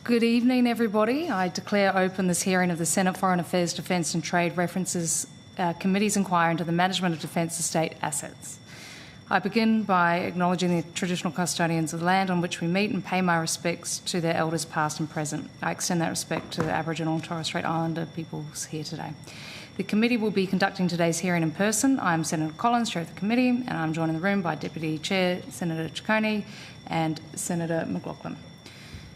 Good evening, everybody. I declare open this hearing of the Senate Foreign Affairs, Defence and Trade References Committee's inquiry into the Management of Defence Estate Assets. I begin by acknowledging the traditional custodians of the land on which we meet and pay my respects to their elders past and present. I extend that respect to the Aboriginal and Torres Strait Islander peoples here today. The committee will be conducting today's hearing in person. I am Senator Collins, Chair of the committee, and I'm joined in the room by Deputy Chair Senator Ciccone and Senator McLaughlin.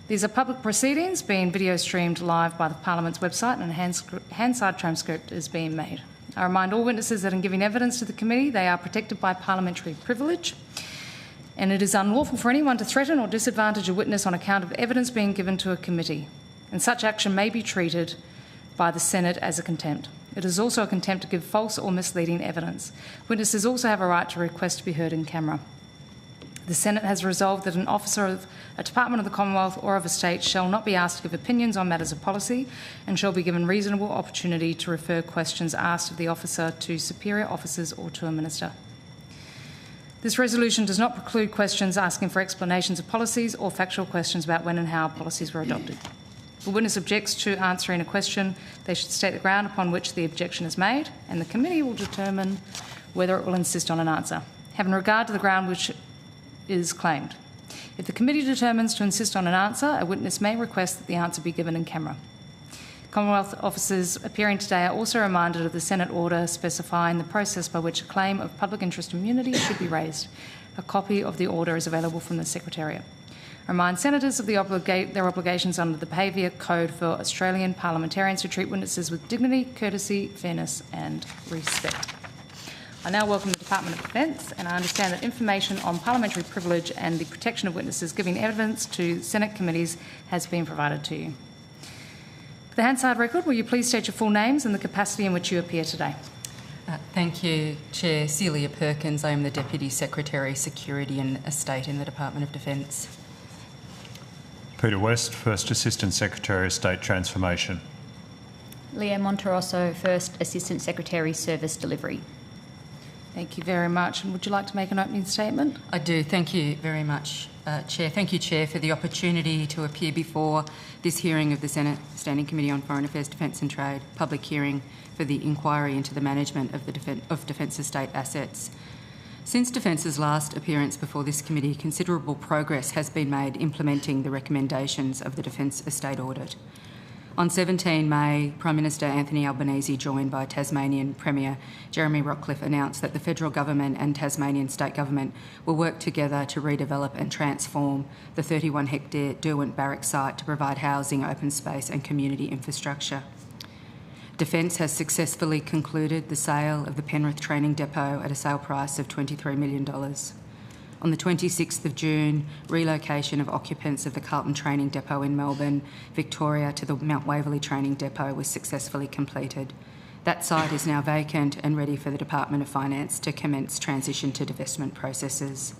These are public proceedings being video streamed live by the Parliament's website, and a Hansard transcript is being made. I remind all witnesses that in giving evidence to the committee, they are protected by parliamentary privilege, and it is unlawful for anyone to threaten or disadvantage a witness on account of evidence being given to a committee, and such action may be treated by the Senate as a contempt. It is also a contempt to give false or misleading evidence. Witnesses also have a right to request to be heard in camera. The Senate has resolved that an officer of a Department of the Commonwealth or of a state shall not be asked to give opinions on matters of policy and shall be given reasonable opportunity to refer questions asked of the officer to superior officers or to a minister. This resolution does not preclude questions asking for explanations of policies or factual questions about when and how policies were adopted. If a witness objects to answering a question, they should state the ground upon which the objection is made, and the committee will determine whether it will insist on an answer, having regard to the ground which is claimed. If the committee determines to insist on an answer, a witness may request that the answer be given in camera. Commonwealth officers appearing today are also reminded of the Senate order specifying the process by which a claim of public interest immunity should be raised. A copy of the order is available from the Secretariat. I remind senators of their obligations under the Behaviour Code for Australian parliamentarians to treat witnesses with dignity, courtesy, fairness and respect. I now welcome the Department of Defence, and I understand that information on parliamentary privilege and the protection of witnesses giving evidence to Senate committees has been provided to you. For the Hansard record, will you please state your full names and the capacity in which you appear today? Thank you, Chair. Celia Perkins. I am the Deputy Secretary, Security and Estate in the Department of Defence. Peter West, First Assistant Secretary, Estate Transformation. Leo Monterosso, First Assistant Secretary, Service Delivery. Thank you very much. And would you like to make an opening statement? I do. Thank you very much, Chair. Thank you, Chair, for the opportunity to appear before this hearing of the Senate Standing Committee on Foreign Affairs, Defence and Trade, public hearing for the inquiry into the management of Defence estate assets. Since Defence's last appearance before this committee, considerable progress has been made implementing the recommendations of the Defence Estate Audit. On 17 May, Prime Minister Anthony Albanese, joined by Tasmanian Premier Jeremy Rockliff, announced that the federal government and Tasmanian state government will work together to redevelop and transform the 31-hectare Derwent Barracks site to provide housing, open space and community infrastructure. Defence has successfully concluded the sale of the Penrith Training Depot at a sale price of $23 million. On the 26th of June, relocation of occupants of the Carlton Training Depot in Melbourne, Victoria, to the Mount Waverley Training Depot was successfully completed. That site is now vacant and ready for the Department of Finance to commence transition to divestment processes.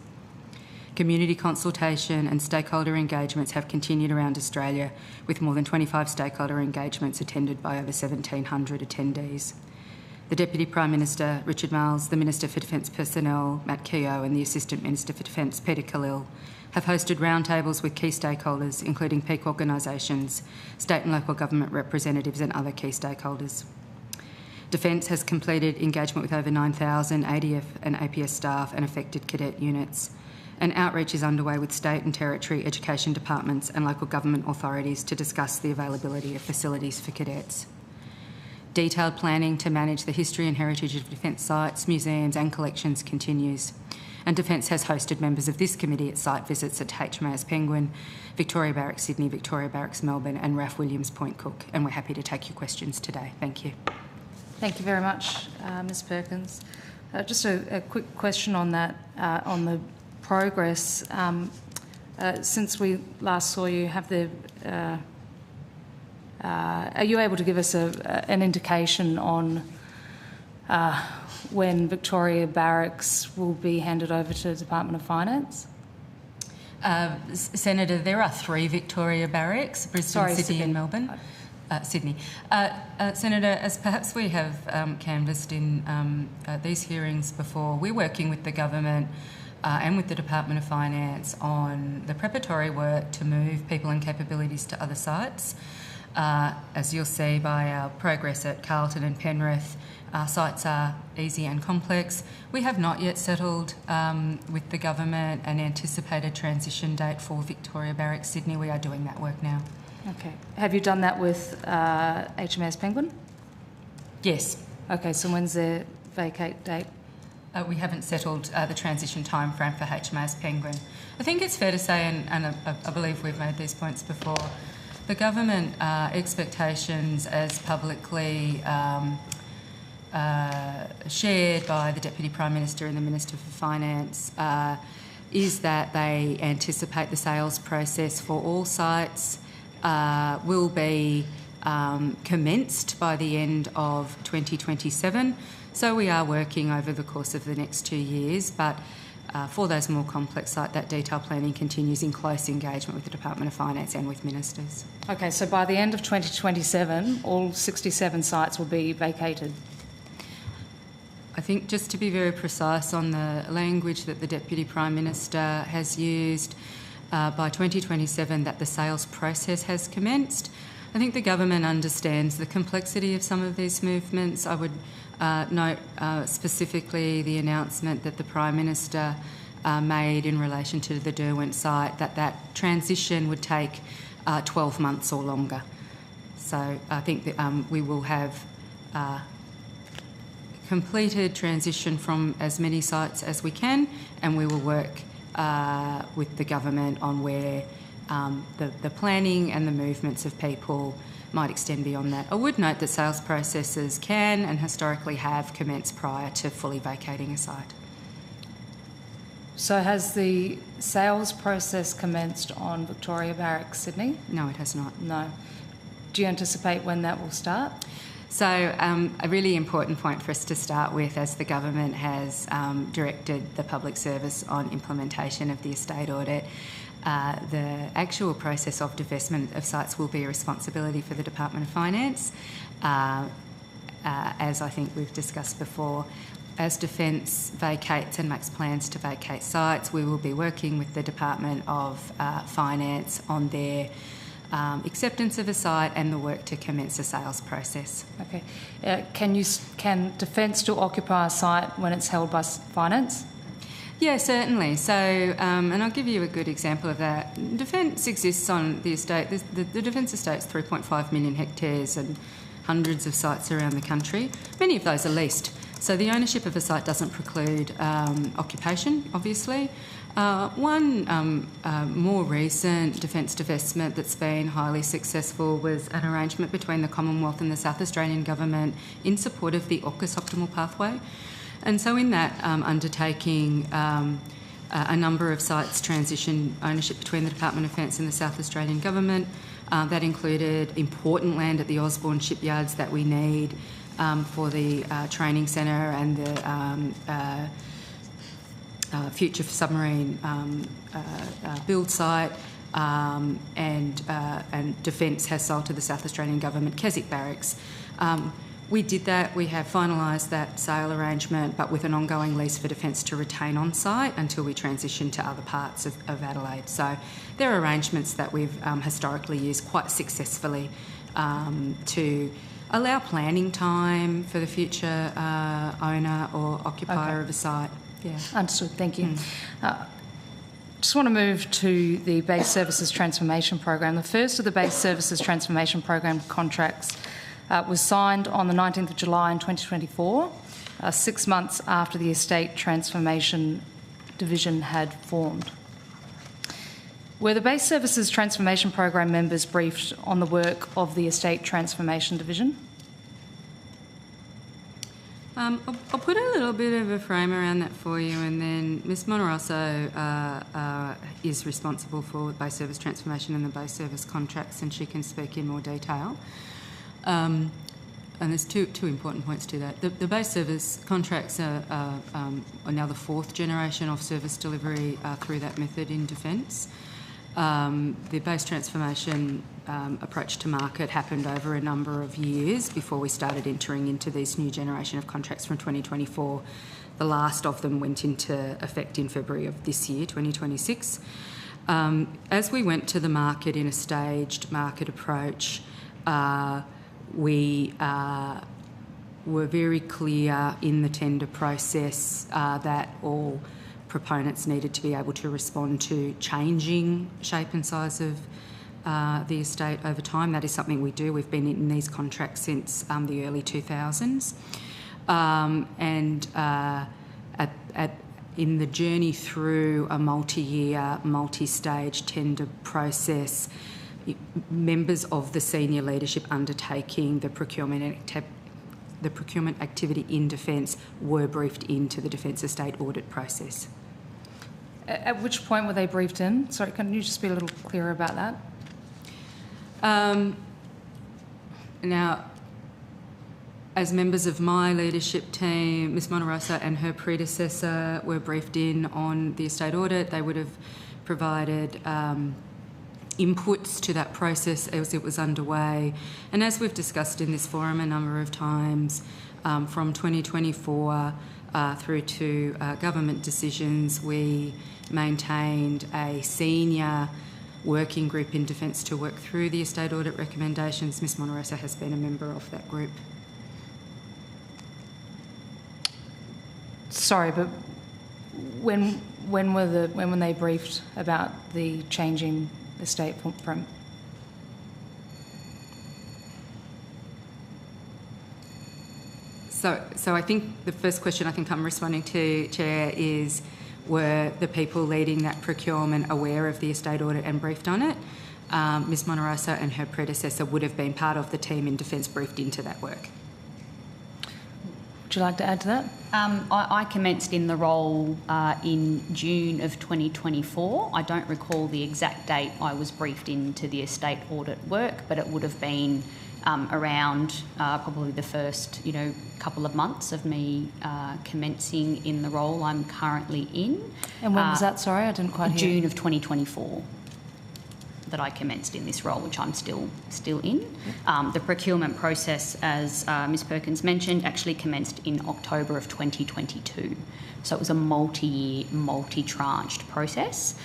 Community consultation and stakeholder engagements have continued around Australia, with more than 25 stakeholder engagements attended by over 1,700 attendees. The Deputy Prime Minister, Richard Marles, the Minister for Defence Personnel, Matt Keogh, and the Assistant Minister for Defence, Peter Khalil, have hosted roundtables with key stakeholders, including peak organisations, state and local government representatives and other key stakeholders. Defence has completed engagement with over 9,000 ADF and APS staff and affected cadet units. An outreach is underway with state and territory education departments and local government authorities to discuss the availability of facilities for cadets. Detailed planning to manage the history and heritage of Defence sites, museums and collections continues. And Defence has hosted members of this committee at site visits at HMAS Penguin, Victoria Barracks Sydney, Victoria Barracks Melbourne and RAF Williams Point Cook. And we're happy to take your questions today. Thank you. Thank you very much, Ms Perkins. Just a quick question on that, on the progress. Since we last saw you, are you able to give us an indication on when Victoria Barracks will be handed over to the Department of Finance? Senator, there are 3 Victoria Barracks, Brisbane, Sydney and Melbourne. Sydney. Senator, as perhaps we have canvassed in these hearings before, we're working with the government and with the Department of Finance on the preparatory work to move people and capabilities to other sites. As you'll see by our progress at Carlton and Penrith, our sites are easy and complex. We have not yet settled with the government an anticipated transition date for Victoria Barracks Sydney. We are doing that work now. Okay. Have you done that with HMAS Penguin? Yes. Okay, so when's their vacate date? We haven't settled the transition time frame for HMAS Penguin. I think it's fair to say, and I believe we've made these points before, the government expectations as publicly shared by the Deputy Prime Minister and the Minister for Finance is that they anticipate the sales process for all sites will be commenced by the end of 2027. So we are working over the course of the next 2 years, but for those more complex sites, that detailed planning continues in close engagement with the Department of Finance and with ministers. Okay, so by the end of 2027, all 67 sites will be vacated. I think just to be very precise on the language that the Deputy Prime Minister has used, by 2027 that the sales process has commenced. I think the government understands the complexity of some of these movements. I would note specifically the announcement that the Prime Minister made in relation to the Derwent site, that transition would take 12 months or longer. So I think that we will have completed transition from as many sites as we can, and we will work with the government on where the planning and the movements of people might extend beyond that. I would note that sales processes can and historically have commenced prior to fully vacating a site. So has the sales process commenced on Victoria Barracks Sydney? No, it has not. No. Do you anticipate when that will start? So a really important point for us to start with, as the government has directed the public service on implementation of the estate audit, the actual process of divestment of sites will be a responsibility for the Department of Finance. As I think we've discussed before, as Defence vacates and makes plans to vacate sites, we will be working with the Department of Finance on their acceptance of a site and the work to commence a sales process. Okay. Can Defence still occupy a site when it's held by Finance? Yeah, certainly. So, and I'll give you a good example of that. Defence exists on the estate. The Defence estate's 3.5 million hectares and hundreds of sites around the country. Many of those are leased. So the ownership of a site doesn't preclude occupation, obviously. One more recent Defence divestment that's been highly successful was an arrangement between the Commonwealth and the South Australian Government in support of the AUKUS Optimal Pathway. And so in that undertaking, a number of sites transitioned ownership between the Department of Defence and the South Australian Government. That included important land at the Osborne shipyards that we need for the training centre and the future submarine build site, and Defence has sold to the South Australian Government Keswick Barracks. We did that. We have finalised that sale arrangement, but with an ongoing lease for Defence to retain on site until we transition to other parts of Adelaide. So there are arrangements that we've historically used quite successfully to allow planning't for the future owner or occupier of a site. Yeah. Understood. Thank you. Just want to move to the Base Services Transformation Program. The first of the Base Services Transformation Program contracts was signed on the 19th of July in 2024, 6 months after the Estate Transformation Division had formed. Were the Base Services Transformation Program members briefed on the work of the Estate Transformation Division? I'll put a little bit of a frame around that for you, and then Ms Monterosso is responsible for Base Service Transformation and the Base Service contracts, and she can speak in more detail. And there's two important points to that. The base service contracts are now the fourth generation of service delivery through that method in Defence. The base transformation approach to market happened over a number of years before we started entering into this new generation of contracts from 2024. The last of them went into effect in February of this year, 2026. As we went to the market in a staged market approach, we were very clear in the tender process that all proponents needed to be able to respond to changing shape and size of the estate over time. That is something we do. We've been in these contracts since the early 2000s. In the journey through a multi-year, multi-stage tender process, members of the senior leadership undertaking the procurement activity in Defence were briefed into the Defence Estate audit process. At which point were they briefed in? Sorry, can you just be a little clearer about that? Now, as members of my leadership team, Ms Monorosa and her predecessor were briefed in on the estate audit. They would have provided inputs to that process as it was underway. And as we've discussed in this forum a number of times, from 2024 through to government decisions, we maintained a senior working group in Defence to work through the estate audit recommendations. Ms Monorosa has been a member of that group. Sorry, but when were they briefed about the changing estate footprint? So I think the first question I think I'm responding to, Chair, is were the people leading that procurement aware of the estate audit and briefed on it? Ms Monorosa and her predecessor would have been part of the team in Defence briefed into that work. Would you like to add to that? I commenced in the role in June of 2024. I don't recall the exact date I was briefed into the estate audit work, but it would have been around probably the first, couple of months of me commencing in the role I'm currently in. And when was that? Sorry, I didn't quite hear. June of 2024. That I commenced in this role, which I'm still in. The procurement process, as Ms Perkins mentioned, actually commenced in October of 2022. So it was a multi-year, multi-tranched process,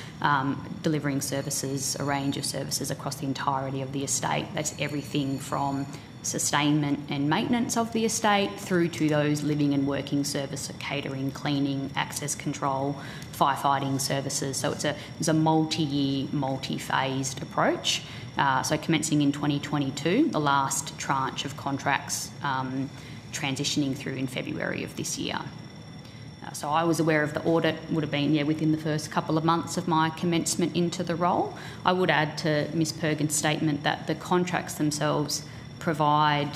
delivering services, a range of services across the entirety of the estate. That's everything from sustainment and maintenance of the estate through to those living and working services, catering, cleaning, access control, firefighting services. So it was a multi-year, multi-phased approach. So commencing in 2022, the last tranche of contracts transitioning through in February of this year. So I was aware of the audit, would have been within the first couple of months of my commencement into the role. I would add to Ms Perkins' statement that the contracts themselves provide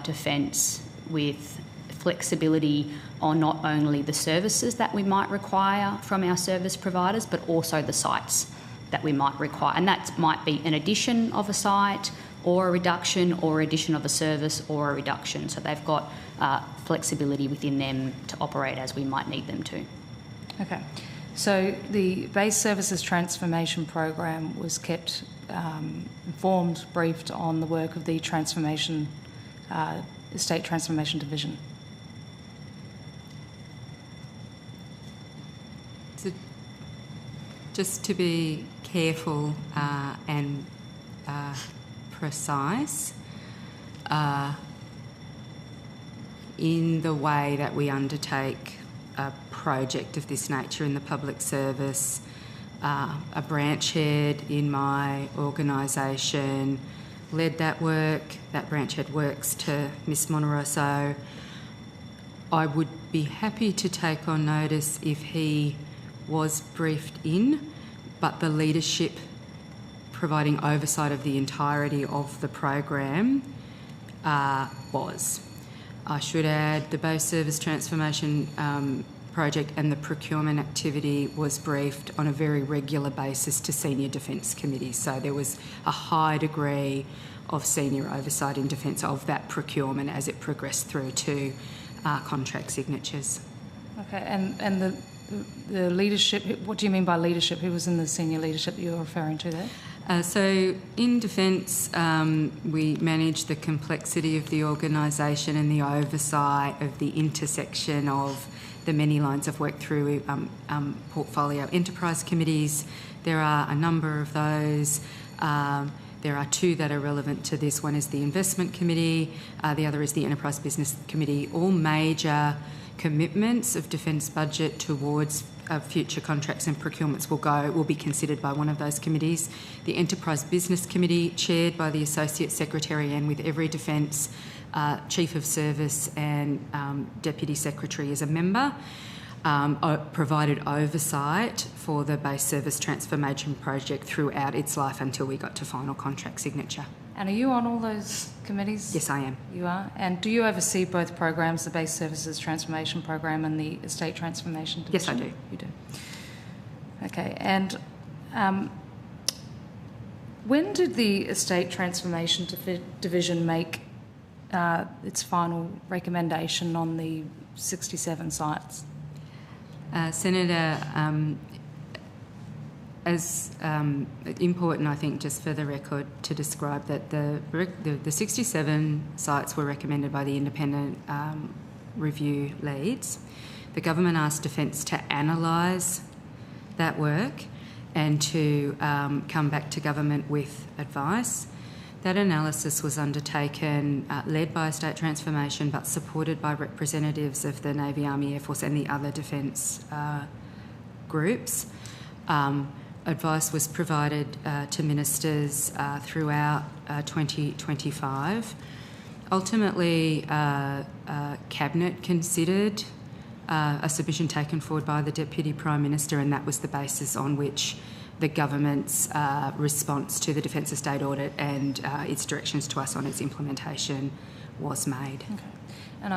Defence with flexibility on not only the services that we might require from our service providers, but also the sites that we might require. And that might be an addition of a site or a reduction or addition of a service or a reduction. So they've got flexibility within them to operate as we might need them to. Okay. So the Base Services Transformation Program was kept informed, briefed on the work of the Transformation, Estate Transformation Division. So just to be careful and precise in the way that we undertake a project of this nature in the public service, a branch head in my organisation led that work. That branch head works to Ms Monorosa. I would be happy to take on notice if he was briefed in, but the leadership providing oversight of the entirety of the program was. I should add the Base Service Transformation project and the procurement activity was briefed on a very regular basis to senior Defence committees. So there was a high degree of senior oversight in Defence of that procurement as it progressed through to contract signatures. Okay, and the leadership, what do you mean by leadership? Who was in the senior leadership that you're referring to there? So in Defence, we manage the complexity of the organisation and the oversight of the intersection of the many lines of work through portfolio enterprise committees. There are a number of those. There are two that are relevant to this. One is the Investment Committee, the other is the Enterprise Business Committee. All major commitments of defence budget towards future contracts and procurements will be considered by one of those committees. The Enterprise Business Committee, chaired by the Associate Secretary and with every Defence Chief of Service and Deputy Secretary as a member, provided oversight for the base service transformation project throughout its life until we got to final contract signature. And are you on all those committees? Yes, I am. You are? And do you oversee both programs, the Base Services Transformation Program and the Estate Transformation Division? Yes, I do. You do. Okay. And when did the Estate Transformation Division make its final recommendation on the 67 sites? Senator, as important, I think, just for the record, to describe that the 67 sites were recommended by the independent review leads. The government asked Defence to analyse that work and to come back to government with advice. That analysis was undertaken, led by Estate Transformation, but supported by representatives of the Navy, Army, Air Force and the other defence groups. Advice was provided to ministers throughout 2025. Ultimately, Cabinet considered a submission taken forward by the Deputy Prime Minister, and that was the basis on which the government's response to the Defence Estate Audit and its directions to us on its implementation was made. Okay. And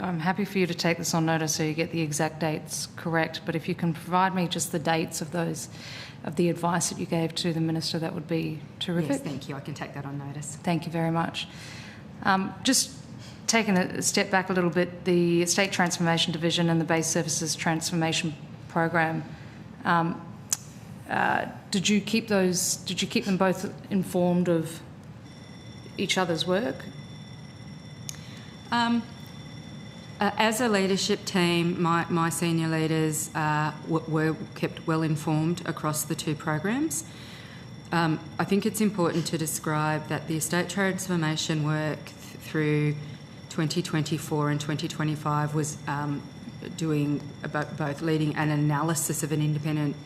I'm happy for you to take this on notice so you get the exact dates correct, but if you can provide me just the dates of the advice that you gave to the Minister, that would be terrific. Yes, thank you. I can take that on notice. Thank you very much. Just taking a step back a little bit, the Estate Transformation Division and the Base Services Transformation Program, did you keep them both informed of each other's work? As a leadership team, my senior leaders were kept well informed across the two programs. I think it's important to describe that the estate transformation work through 2024 and 2025 was doing both leading an analysis of an independent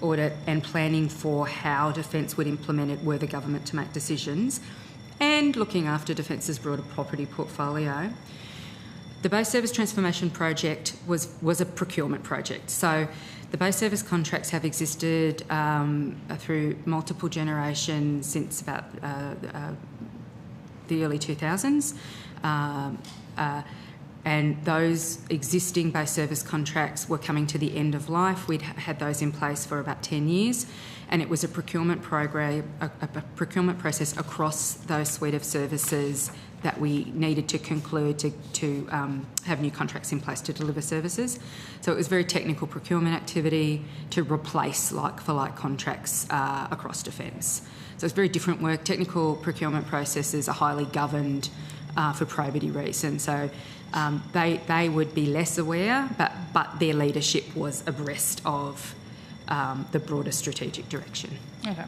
audit and planning for how Defence would implement it were the government to make decisions, and looking after Defence's broader property portfolio. The Base Service Transformation Project was a procurement project. So the base service contracts have existed through multiple generations since about the early 2000s. And those existing base service contracts were coming to the end of life. We'd had those in place for about 10 years, and it was a procurement program, a procurement process across those suite of services that we needed to conclude to have new contracts in place to deliver services. So it was very technical procurement activity to replace like-for-like contracts across Defence. So it's very different work. Technical procurement processes are highly governed for probity reasons. So they would be less aware, but their leadership was abreast of the broader strategic direction. Okay.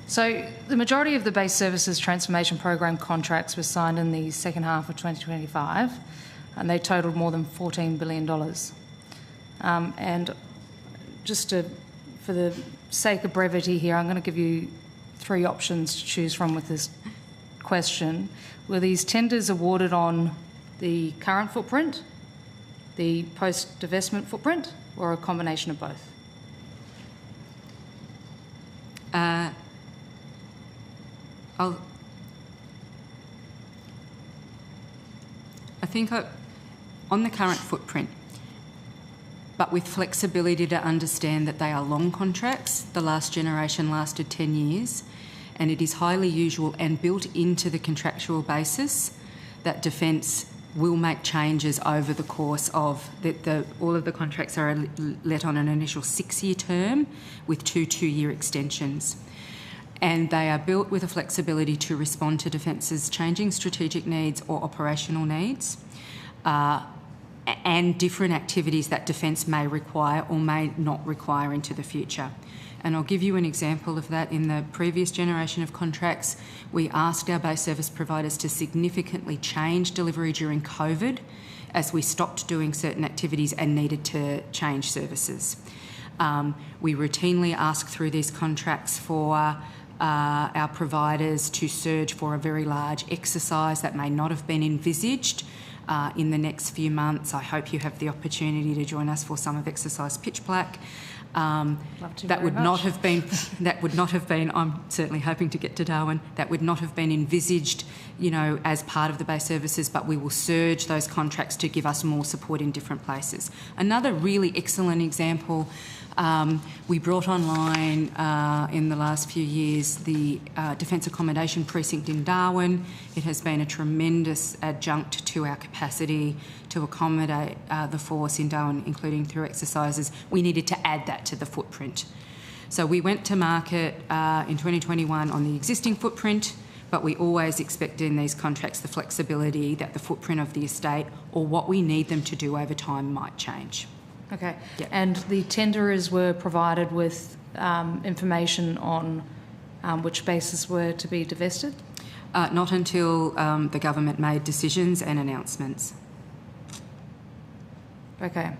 So the majority of the Base Services Transformation Program contracts were signed in the second half of 2025, and they totalled more than $14 billion. And just for the sake of brevity here, I'm going to give you three options to choose from with this question. Were these tenders awarded on the current footprint, the post-divestment footprint, or a combination of both? I think on the current footprint, but with flexibility to understand that they are long contracts. The last generation lasted 10 years, and it is highly usual and built into the contractual basis that Defence will make changes over the course of all of the contracts are let on an initial 6-year term with two-year extensions. And they are built with a flexibility to respond to Defence's changing strategic needs or operational needs. and different activities that Defence may require or may not require into the future. And I'll give you an example of that. In the previous generation of contracts, we asked our base service providers to significantly change delivery during COVID as we stopped doing certain activities and needed to change services. We routinely ask through these contracts for our providers to surge for a very large exercise that may not have been envisaged in the next few months. I hope you have the opportunity to join us for some of Exercise Pitch Black. That would not have been, I'm certainly hoping to get to Darwin, that would not have been envisaged, you know, as part of the base services, but we will surge those contracts to give us more support in different places. Another really excellent example, we brought online in the last few years the Defence Accommodation Precinct in Darwin. It has been a tremendous adjunct to our capacity to accommodate the force in Darwin, including through exercises. We needed to add that to the footprint. So we went to market in 2021 on the existing footprint, but we always expect in these contracts the flexibility that the footprint of the estate or what we need them to do over time might change. Okay. Yep. And the tenderers were provided with information on which bases were to be divested? Not until the government made decisions and announcements. Okay.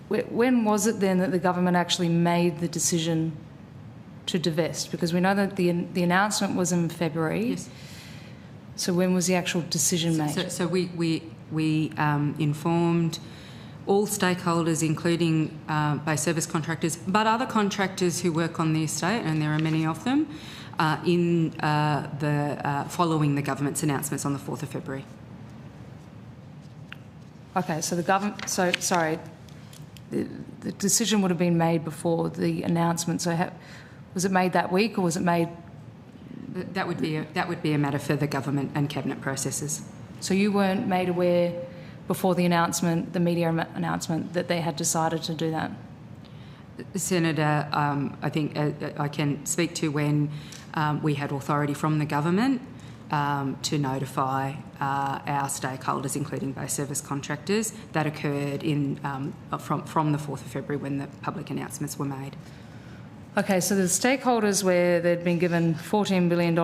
When was it then that the government actually made the decision to divest? Because we know that the announcement was in February. Yes. So when was the actual decision made? So we informed all stakeholders, including base service contractors, but other contractors who work on the estate, and there are many of them, following the government's announcements on the 4th of February. Okay, so the government... So, sorry, the decision would have been made before the announcement. So was it made that week or was it made... That would be a matter for the government and cabinet processes. So you weren't made aware before the announcement, the media announcement, that they had decided to do that? Senator, I think I can speak to when we had authority from the government to notify our stakeholders, including base service contractors. That occurred from the 4th of February when the public announcements were made. Okay, so the stakeholders where they'd been given $14 billion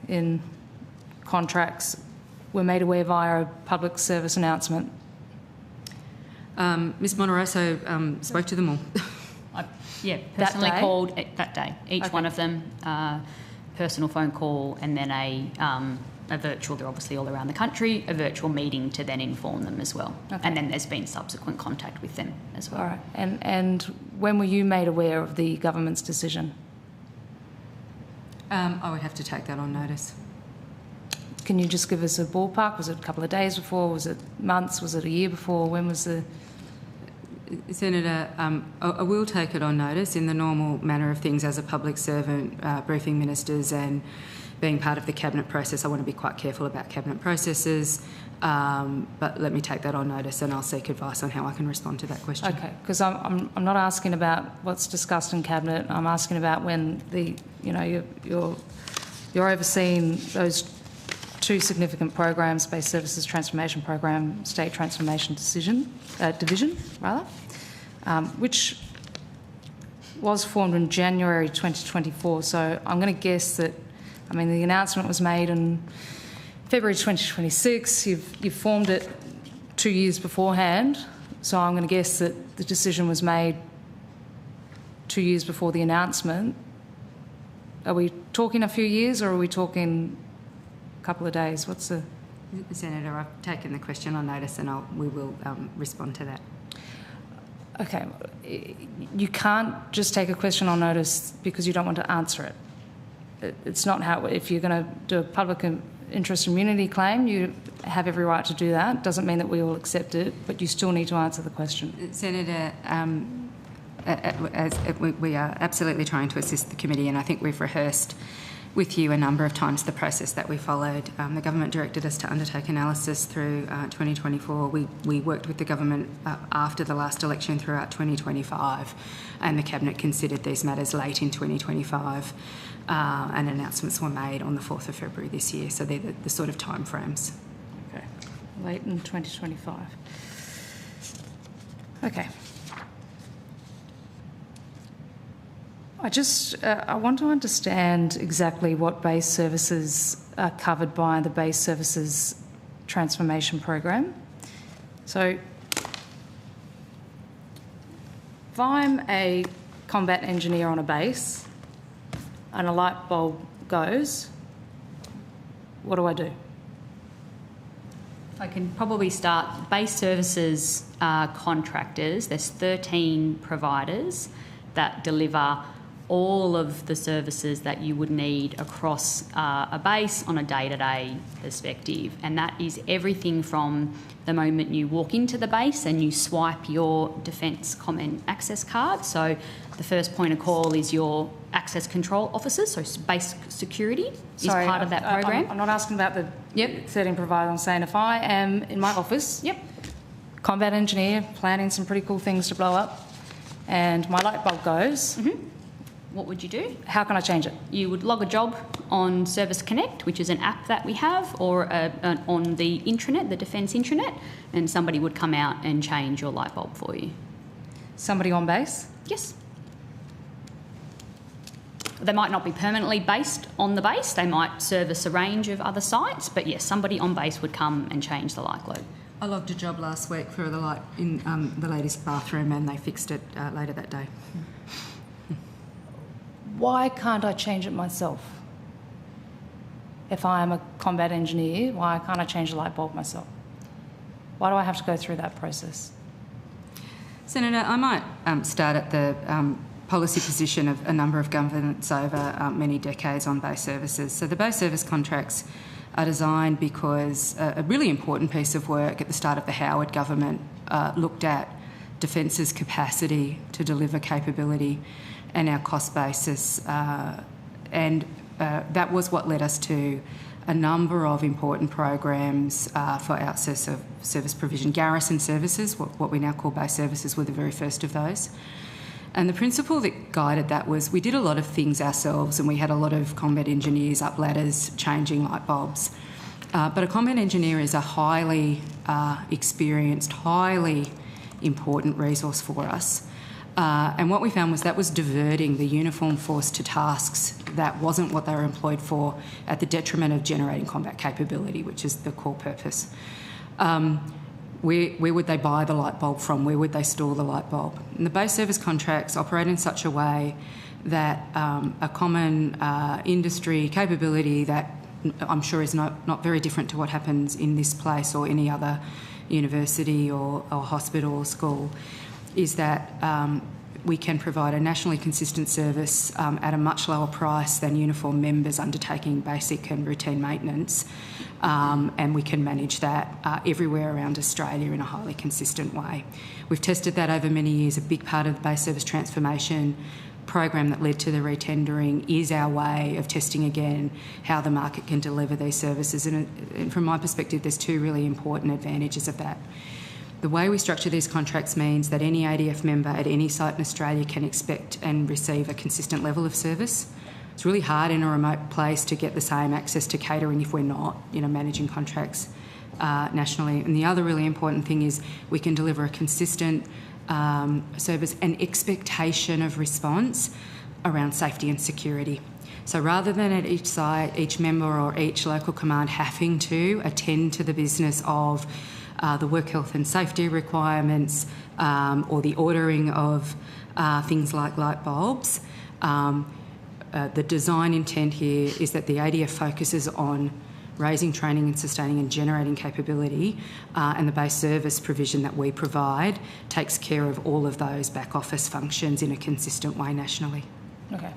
in contracts were made aware via a public service announcement? Ms Monterosso spoke to them all. Personally that day? called that day. Each one of them, personal phone call and then a virtual, they're obviously all around the country, a virtual meeting to then inform them as well. Okay. And then there's been subsequent contact with them as well. All right. And when were you made aware of the government's decision? I would have to take that on notice. Can you just give us a ballpark? Was it a couple of days before? Was it months? Was it a year before? When was the... Senator, I will take it on notice in the normal manner of things as a public servant, briefing ministers and being part of the cabinet process. I want to be quite careful about cabinet processes, but let me take that on notice and I'll seek advice on how I can respond to that question. Okay, because I'm not asking about what's discussed in cabinet. I'm asking about when you're overseeing those two significant programs, Base Services Transformation Program, State Transformation Division, which was formed in January 2024. So I'm going to guess that, the announcement was made in February 2026. You've formed it 2 years beforehand. So I'm going to guess that the decision was made 2 years before the announcement. Are we talking a few years or are we talking a couple of days? What's the... Senator, I've taken the question on notice and we will respond to that. Okay. You can't just take a question on notice because you don't want to answer it. It's not how... If you're going to do a public interest immunity claim, you have every right to do that. Doesn't mean that we will accept it, but you still need to answer the question. Senator, we are absolutely trying to assist the committee, and I think we've rehearsed with you a number of times the process that we followed. The government directed us to undertake analysis through 2024. We worked with the government after the last election throughout 2025, and the cabinet considered these matters late in 2025, and announcements were made on the 4th of February this year. So they're the sort of timeframes. Okay. late in 2025. Okay. I want to understand exactly what base services are covered by the base services transformation program. So if I'm a combat engineer on a base and a light bulb goes, what do I do? I can probably start. Base services contractors. There's 13 providers that deliver all of the services that you would need across a base on a day-to-day perspective. And that is everything from the moment you walk into the base and you swipe your Defence Common Access card. So the first point of call is your access control officers, so base security is part of that program. I'm not asking about the 13 providers. I'm saying if I am in my office, combat engineer, planning some pretty cool things to blow up, and my light bulb goes, what would you do? How can I change it? You would log a job on Service Connect, which is an app that we have, or on the intranet, the Defence intranet, and somebody would come out and change your light bulb for you. Somebody on base? Yes. They might not be permanently based on the base. They might service a range of other sites, but yes, somebody on base would come and change the light globe. I logged a job last week for the light in the latest bathroom, and they fixed it later that day. Why can't I change it myself? If I am a combat engineer, why can't I change the light bulb myself? Why do I have to go through that process? Senator, I might start at the policy position of a number of governments over many decades on base services. So the base service contracts are designed because a really important piece of work at the start of the Howard government looked at Defence's capacity to deliver capability and our cost basis, and that was what led us to a number of important programs for outsource of service provision. Garrison services, what we now call base services, were the very first of those. And the principle that guided that was we did a lot of things ourselves, and we had a lot of combat engineers up ladders changing light bulbs. But a combat engineer is a highly experienced, highly important resource for us. And what we found was that was diverting the uniformed force to tasks that wasn't what they were employed for, at the detriment of generating combat capability, which is the core purpose. Where would they buy the light bulb from? Where would they store the light bulb? And the base service contracts operate in such a way that a common industry capability that I'm sure is not very different to what happens in this place or any other university or hospital or school, is that we can provide a nationally consistent service at a much lower price than uniformed members undertaking basic and routine maintenance, and we can manage that everywhere around Australia in a highly consistent way. We've tested that over many years. A big part of the base service transformation program that led to the retendering is our way of testing again how the market can deliver these services, and from my perspective there's two really important advantages of that. The way we structure these contracts means that any ADF member at any site in Australia can expect and receive a consistent level of service. It's really hard in a remote place to get the same access to catering if we're not, managing contracts nationally. And the other really important thing is we can deliver a consistent service and expectation of response around safety and security. So rather than at each site, each member or each local command having to attend to the business of the work health and safety requirements or the ordering of things like light bulbs, the design intent here is that the ADF focuses on raising, training and sustaining and generating capability, and the base service provision that we provide takes care of all of those back office functions in a consistent way nationally. Okay.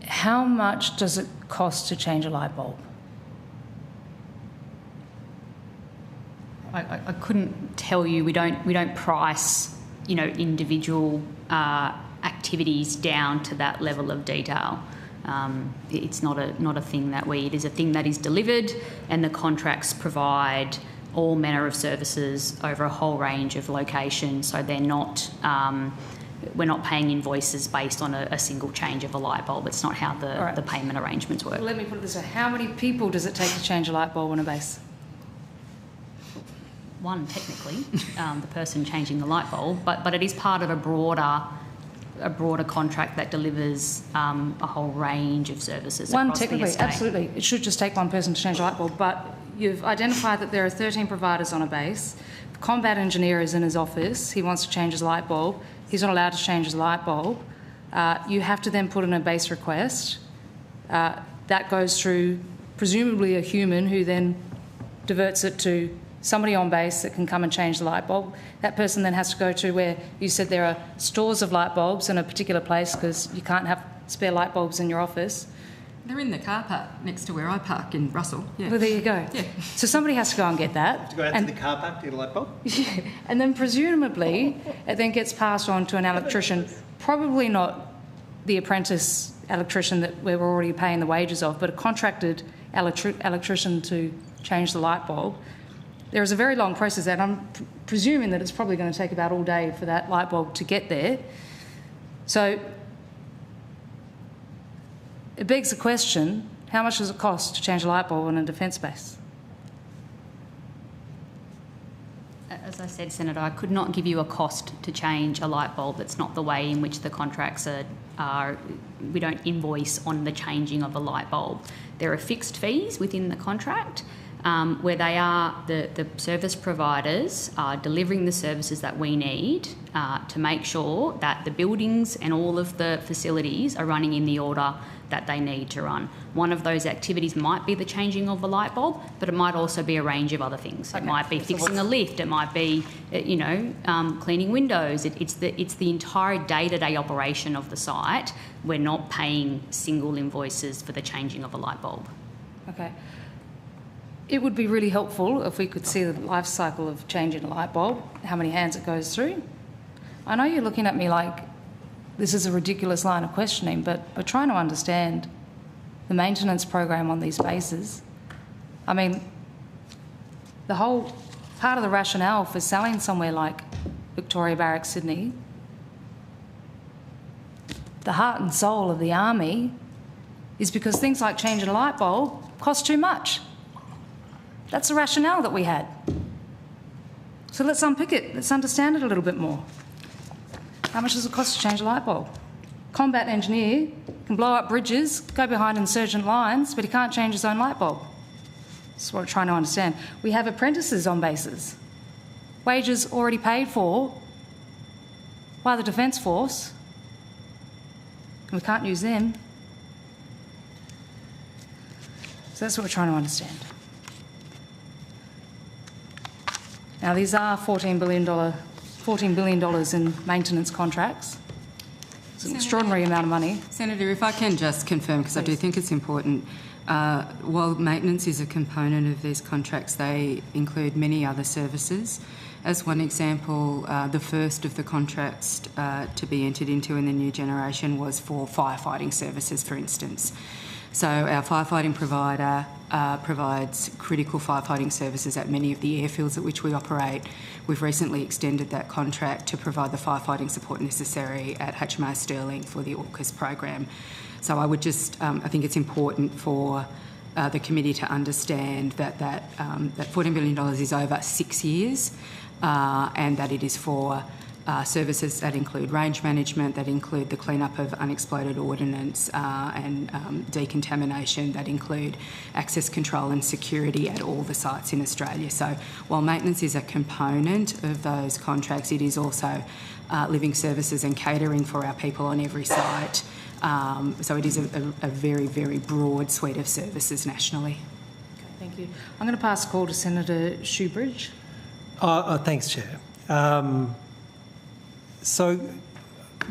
How much does it cost to change a light bulb? I couldn't tell you. We don't price, individual activities down to that level of detail. It's not a thing that it is a thing that is delivered, and the contracts provide all manner of services over a whole range of locations. So they're not. We're not paying invoices based on a single change of a light bulb. It's not how the payment arrangements work. Well, let me put it this way: how many people does it take to change a light bulb on a base? one technically, the person changing the light bulb, but it is part of a broader contract that delivers a whole range of services across the estate. Absolutely. It should just take one person to change the light bulb, but you've identified that there are 13 providers on a base. The combat engineer is in his office. He wants to change his light bulb. He's not allowed to change his light bulb. You have to then put in a base request. That goes through presumably a human who then diverts it to somebody on base that can come and change the light bulb. That person then has to go to where you said there are stores of light bulbs in a particular place because you can't have spare light bulbs in your office. They're in the car park next to where I park in Russell. Yeah. Well, there you go. Yeah. So somebody has to go and get that. To go out to the car park to get a light bulb? Yeah. And then presumably it then gets passed on to an electrician, probably not the apprentice electrician that we're already paying the wages of, but a contracted electrician to change the light bulb. There is a very long process and I'm presuming that it's probably going to take about all day for that light bulb to get there. So it begs the question, how much does it cost to change a light bulb in a defence base? As I said, Senator, I could not give you a cost to change a light bulb. That's not the way in which the contracts are. We don't invoice on the changing of a light bulb. There are fixed fees within the contract where they are, the service providers are delivering the services that we need to make sure that the buildings and all of the facilities are running in the order that they need to run. One of those activities might be the changing of the light bulb, but it might also be a range of other things. Okay. It might be fixing a lift. It might be, cleaning windows. It's the entire day-to-day operation of the site. We're not paying single invoices for the changing of a light bulb. Okay. It would be really helpful if we could see the life cycle of changing a light bulb, how many hands it goes through. I know you're looking at me like this is a ridiculous line of questioning, but we're trying to understand the maintenance program on these bases. I mean, the whole part of the rationale for selling somewhere like Victoria Barracks, Sydney, the heart and soul of the Army, is because things like changing a light bulb cost too much. That's the rationale that we had. So let's unpick it. Let's understand it a little bit more. How much does it cost to change a light bulb? Combat engineer can blow up bridges, go behind insurgent lines, but he can't change his own light bulb. That's what we're trying to understand. We have apprentices on bases. Wages already paid for by the Defence Force. And we can't use them. So that's what we're trying to understand. Now, these are $14 billion in maintenance contracts. It's an extraordinary amount of money. Senator, if I can just confirm, because I do think it's important, while maintenance is a component of these contracts, they include many other services. As one example, the first of the contracts to be entered into in the new generation was for firefighting services, for instance. So our firefighting provider provides critical firefighting services at many of the airfields at which we operate. We've recently extended that contract to provide the firefighting support necessary at HMAS Stirling for the AUKUS program. So I would just, I think it's important for the committee to understand that $14 billion is over 6 years and that it is for services that include range management, that include the clean-up of unexploded ordnance and decontamination, that include access control and security at all the sites in Australia. So while maintenance is a component of those contracts, it is also living services and catering for our people on every site. So it is a very, very broad suite of services nationally. Okay, thank you. I'm going to pass the call to Senator Shoebridge. Thanks, Chair. So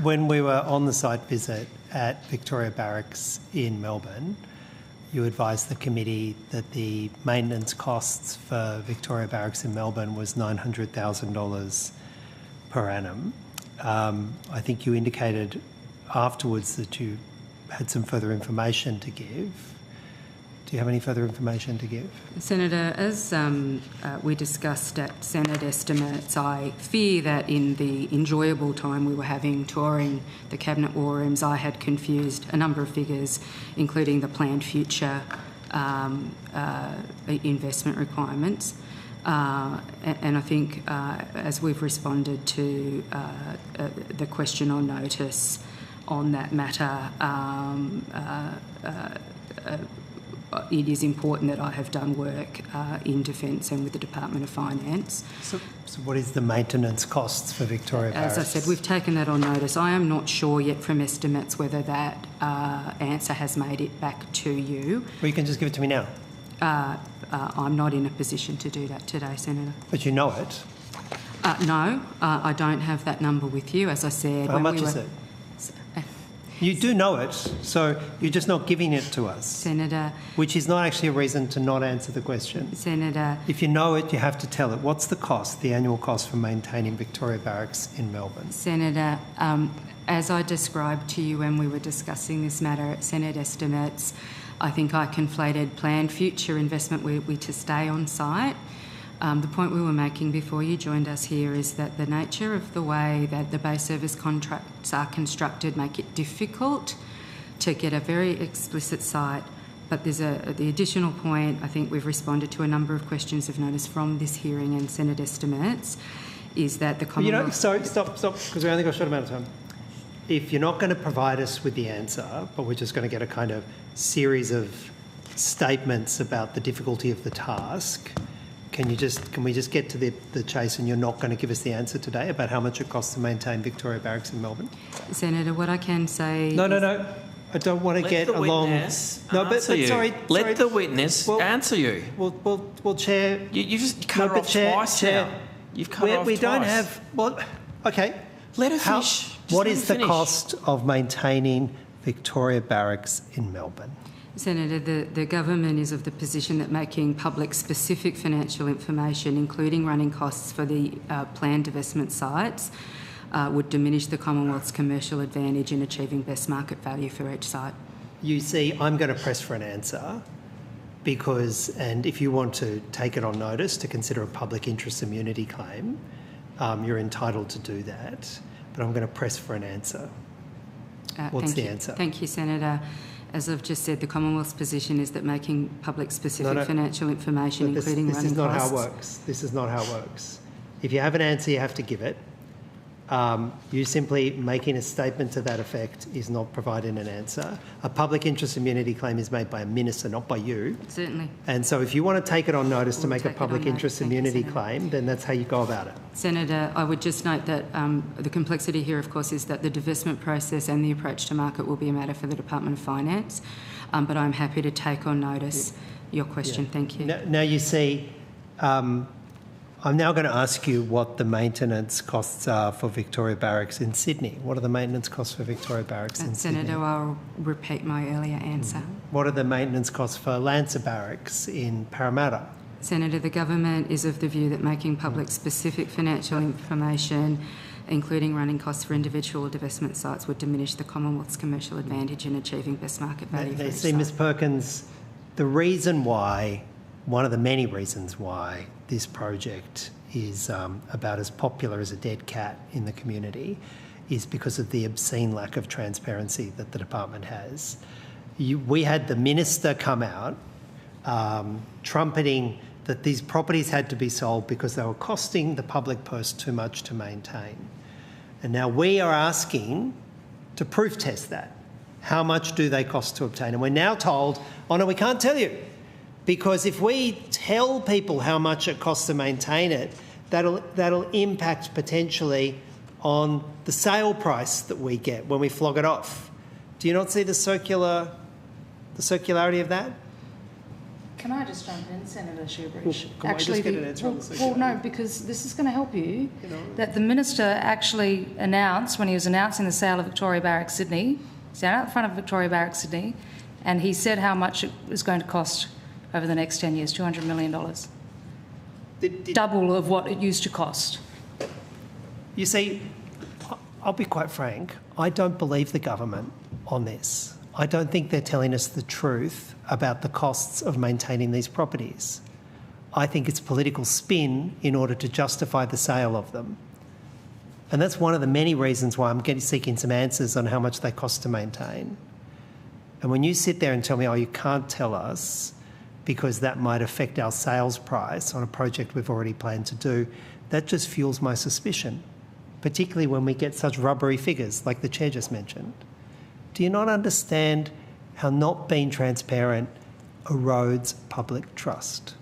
when we were on the site visit at Victoria Barracks in Melbourne, you advised the committee that the maintenance costs for Victoria Barracks in Melbourne was $900,000 per annum. I think you indicated afterwards that you had some further information to give. Do you have any further information to give? Senator, as we discussed at Senate estimates, I fear that in the enjoyable time we were having touring the Cabinet War Rooms, I had confused a number of figures, including the planned future investment requirements. And I think as we've responded to the question on notice on that matter, it is important that I have done work in Defence and with the Department of Finance. So what is the maintenance costs for Victoria Barracks? As I said, we've taken that on notice. I am not sure yet from estimates whether that answer has made it back to you. Well, you can just give it to me now. I'm not in a position to do that today, Senator. But you know it. No, I don't have that number with you, as I said. How much is it? You do know it, so you're just not giving it to us. Senator. Which is not actually a reason to not answer the question. Senator. If you know it, you have to tell it. What's the cost, the annual cost for maintaining Victoria Barracks in Melbourne? Senator, as I described to you when we were discussing this matter at Senate estimates, I think I conflated planned future investment were we to stay on site. The point we were making before you joined us here is that the nature of the way that the base service contracts are constructed make it difficult to get a very explicit site. But there's the additional point, I think we've responded to a number of questions of notice from this hearing and Senate estimates, is that the Commonwealth... You know, sorry, stop, because we only got a short amount of time. If you're not going to provide us with the answer, but we're just going to get a kind of series of statements about the difficulty of the task... Can we just get to the chase, and you're not going to give us the answer today about how much it costs to maintain Victoria Barracks in Melbourne? Senator, what I can say... No. I don't want to get along... Sorry. Let the witness answer you. Well, Chair... You just cut her off twice now. You've cut her off twice. We don't have... Well, OK. Let her finish. What is the cost of maintaining Victoria Barracks in Melbourne? Senator, the government is of the position that making public specific financial information, including running costs for the planned divestment sites, would diminish the Commonwealth's commercial advantage in achieving best market value for each site. You see, I'm going to press for an answer because, and if you want to take it on notice to consider a public interest immunity claim, you're entitled to do that, but I'm going to press for an answer. What's the answer? Thank you, Senator. As I've just said, the Commonwealth's position is that making public specific financial information, including running costs... This is not how it works. This is not how it works. If you have an answer, you have to give it. You simply making a statement to that effect is not providing an answer. A public interest immunity claim is made by a minister, not by you. Certainly. And so if you want to take it on notice to make a public interest immunity claim, then that's how you go about it. Senator, I would just note that the complexity here, of course, is that the divestment process and the approach to market will be a matter for the Department of Finance, but I'm happy to take on notice your question. Thank you. Now you see... I'm now going to ask you what the maintenance costs are for Victoria Barracks in Sydney. What are the maintenance costs for Victoria Barracks in Sydney? Senator, I'll repeat my earlier answer. What are the maintenance costs for Lancer Barracks in Parramatta? Senator, the government is of the view that making public specific financial information, including running costs for individual divestment sites, would diminish the Commonwealth's commercial advantage in achieving best market value for each site. Ms Perkins, the reason why, one of the many reasons why this project is about as popular as a dead cat in the community is because of the obscene lack of transparency that the department has. We had the minister come out trumpeting that these properties had to be sold because they were costing the public purse too much to maintain. And now we are asking to proof test that. How much do they cost to obtain? And we're now told, oh no, we can't tell you. Because if we tell people how much it costs to maintain it, that'll impact potentially on the sale price that we get when we flog it off. Do you not see the circularity of that? Can I just jump in, Senator Shoebridge? Well, can I just get an answer on the circularity? Well, no, because this is going to help you. That the minister actually announced, when he was announcing the sale of Victoria Barracks Sydney, he's out in front of Victoria Barracks Sydney, and he said how much it was going to cost over the next 10 years, $200 million. Double of what it used to cost. You see, I'll be quite frank, I don't believe the government on this. I don't think they're telling us the truth about the costs of maintaining these properties. I think it's political spin in order to justify the sale of them. And that's one of the many reasons why I'm seeking some answers on how much they cost to maintain. And when you sit there and tell me, oh, you can't tell us, because that might affect our sales price on a project we've already planned to do, that just fuels my suspicion, particularly when we get such rubbery figures like the Chair just mentioned. Do you not understand how not being transparent erodes public trust?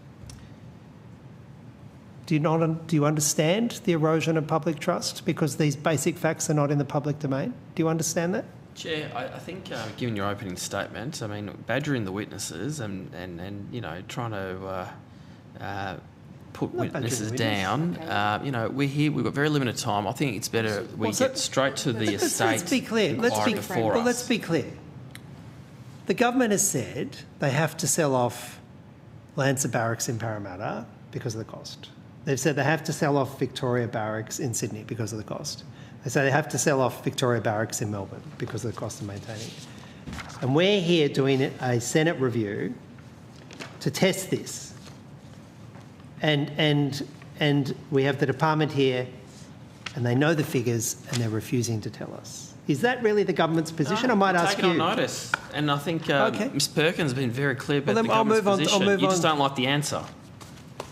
Do you understand the erosion of public trust because these basic facts are not in the public domain? Do you understand that? Chair, I think given your opening statement, I mean, badgering the witnesses and you know, trying to put witnesses down, you know, we're here, we've got very limited time. I think it's better we get straight to the estate. Let's be clear. Let's be clear. The government has said they have to sell off Lancer Barracks in Parramatta because of the cost. They've said they have to sell off Victoria Barracks in Sydney because of the cost. They say they have to sell off Victoria Barracks in Melbourne because of the cost of maintaining it. And we're here doing a Senate review to test this. And we have the department here and they know the figures and they're refusing to tell us. Is that really the government's position? I might ask you. Taken on notice. And I think Ms Perkins has been very clear about the government's position. I'll move you on. just don't like the answer.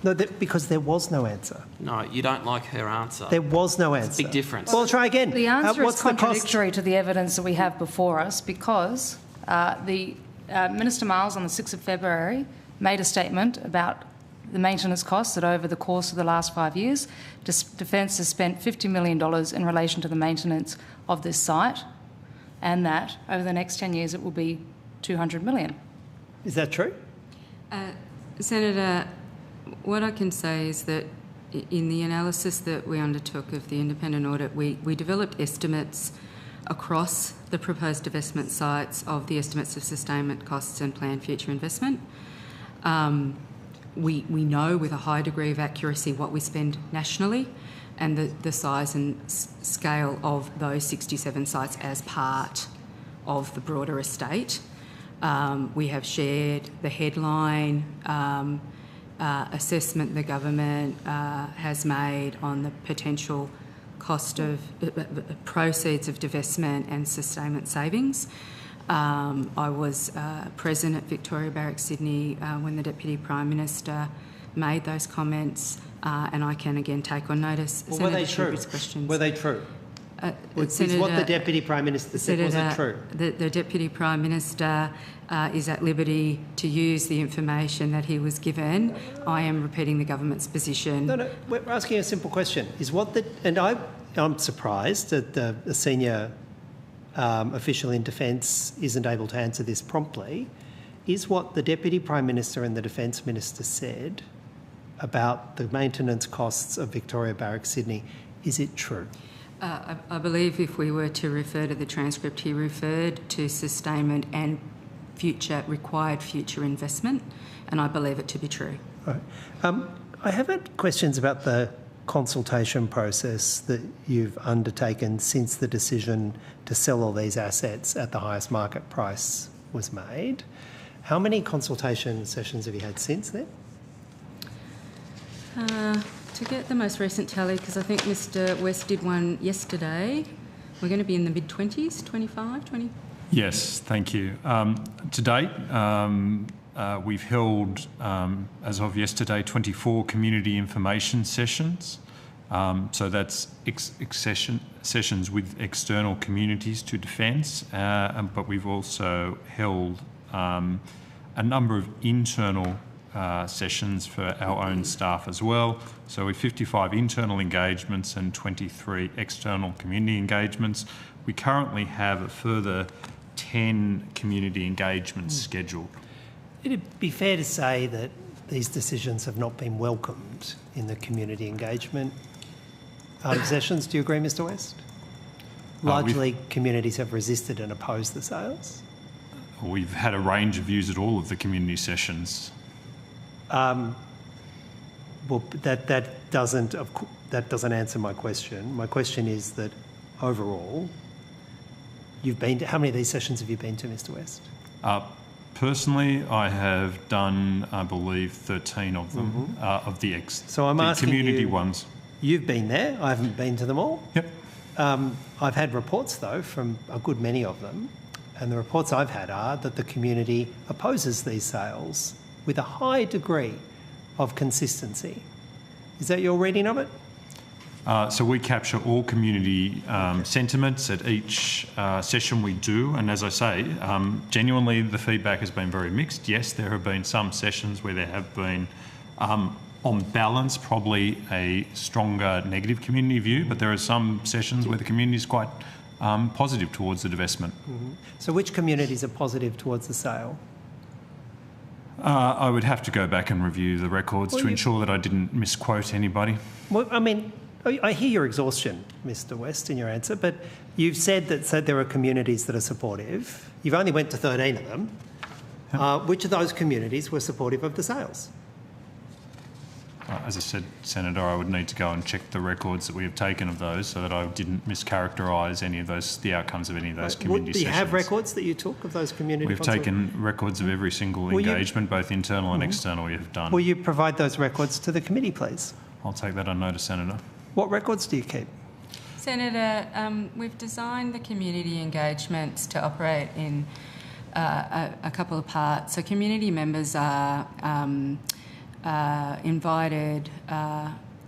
No, because there was no answer. No, you don't like her answer. There was no answer. It's a big difference. Well, I'll try again. The answer is contradictory cost? to the evidence that we have before us because Minister Miles on the 6th of February made a statement about the maintenance costs that over the course of the last 5 years, Defence has spent $50 million in relation to the maintenance of this site, and that over the next 10 years it will be $200 million. Is that true? Senator, what I can say is that in the analysis that we undertook of the independent audit, we developed estimates across the proposed divestment sites of the estimates of sustainment costs and planned future investment. We know with a high degree of accuracy what we spend nationally and the size and scale of those 67 sites as part of the broader estate. We have shared the headline assessment the government has made on the potential cost of proceeds of divestment and sustainment savings. I was present at Victoria Barracks, Sydney, when the Deputy Prime Minister made those comments, and I can again take on notice. Well, were they true? Were they true? Is what the Deputy Prime Minister said, was it true? The Deputy Prime Minister is at liberty to use the information that he was given. I am repeating the government's position. No, we're asking a simple question. I'm surprised that the senior official in Defence isn't able to answer this promptly. Is what the Deputy Prime Minister and the Defence Minister said about the maintenance costs of Victoria Barracks, Sydney, is it true? I believe if we were to refer to the transcript, he referred to sustainment and required future investment, and I believe it to be true. Right. I have had questions about the consultation process that you've undertaken since the decision to sell all these assets at the highest market price was made. How many consultation sessions have you had since then? To get the most recent tally, because I think Mr West did one yesterday, we're going to be in the mid-20s, 25, 20? Yes, thank you. To date, we've held, as of yesterday, 24 community information sessions. So that's sessions with external communities to Defence, but we've also held a number of internal sessions for our own staff as well. So with 55 internal engagements and 23 external community engagements, we currently have a further 10 community engagements scheduled. It'd be fair to say that these decisions have not been welcomed in the community engagement sessions. Do you agree, Mr West? Largely, communities have resisted and opposed the sales. We've had a range of views at all of the community sessions. Well, that doesn't answer my question. My question is that overall, you've been to, how many of these sessions have you been to, Mr West? Personally, I have done, I believe, 13 of them, of the community ones. You've been there. I haven't been to them all. Yep. I've had reports, though, from a good many of them, and the reports I've had are that the community opposes these sales with a high degree of consistency. Is that your reading of it? So we capture all community sentiments at each session we do, and as I say, genuinely the feedback has been very mixed. Yes, there have been some sessions where there have been, on balance, probably a stronger negative community view, but there are some sessions where the community is quite positive towards the divestment. Mm-hmm. So which communities are positive towards the sale? I would have to go back and review the records to ensure that I didn't misquote anybody. Well, I mean, I hear your exhaustion, Mr. West, in your answer, but you've said that there are communities that are supportive. You've only went to 13 of them. Which of those communities were supportive of the sales? As I said, Senator, I would need to go and check the records that we have taken of those so that I didn't mischaracterise any of those, the outcomes of any of those community sessions. Do you have records that you took of those community We've taken records of every single engagement, both internal and external, we have done. Will you provide those records to the committee, please? I'll take that on notice, Senator. What records do you keep? Senator, we've designed the community engagements to operate in a couple of parts. So community members are invited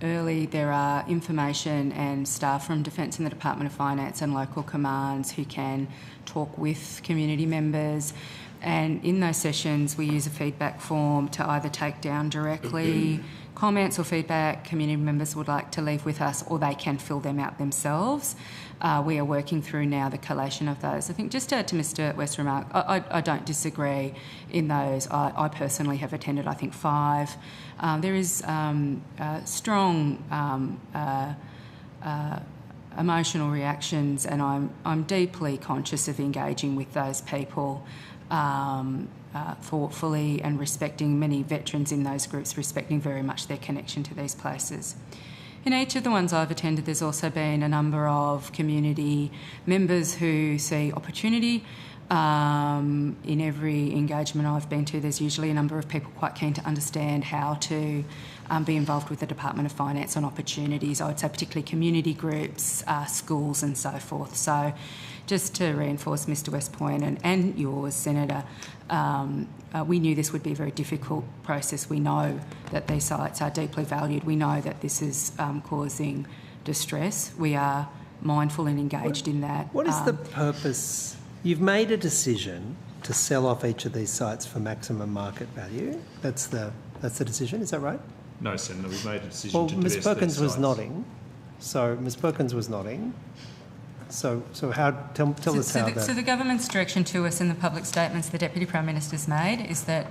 early. There are information and staff from Defence and the Department of Finance and local commands who can talk with community members. And in those sessions, we use a feedback form to either take down directly comments or feedback community members would like to leave with us, or they can fill them out themselves. We are working through now the collation of those. I think just to add to Mr. West's remark, I don't disagree in those. I personally have attended, I think, 5. There is strong emotional reactions, and I'm deeply conscious of engaging with those people thoughtfully and respecting many veterans in those groups, respecting very much their connection to these places. In each of the ones I've attended, there's also been a number of community members who see opportunity. In every engagement I've been to, there's usually a number of people quite keen to understand how to be involved with the Department of Finance on opportunities. I would say particularly community groups, schools and so forth. So just to reinforce Mr. West's point and yours, Senator, we knew this would be a very difficult process. We know that these sites are deeply valued. We know that this is causing distress. We are mindful and engaged in that. What is the purpose? You've made a decision to sell off each of these sites for maximum market value. That's the decision, is that right? No, Senator, we've made a decision to divest Ms. Perkins these was sites. nodding. So Ms. Perkins was nodding. So how? Tell us how that. So the government's direction to us in the public statements the Deputy Prime Minister's made is that